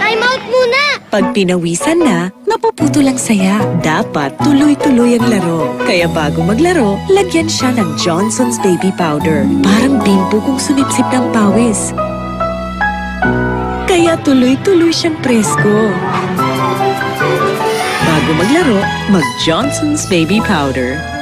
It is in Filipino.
Time out muna! Pag pinawisan na, napuputo lang saya. Dapat tuloy-tuloy ang laro. Kaya bago maglaro, lagyan siya ng Johnson's Baby Powder. Parang bimbo kung sumipsip ng pawis. Kaya tuloy-tuloy siyang presko. Bago maglaro, mag Johnson's Baby Powder.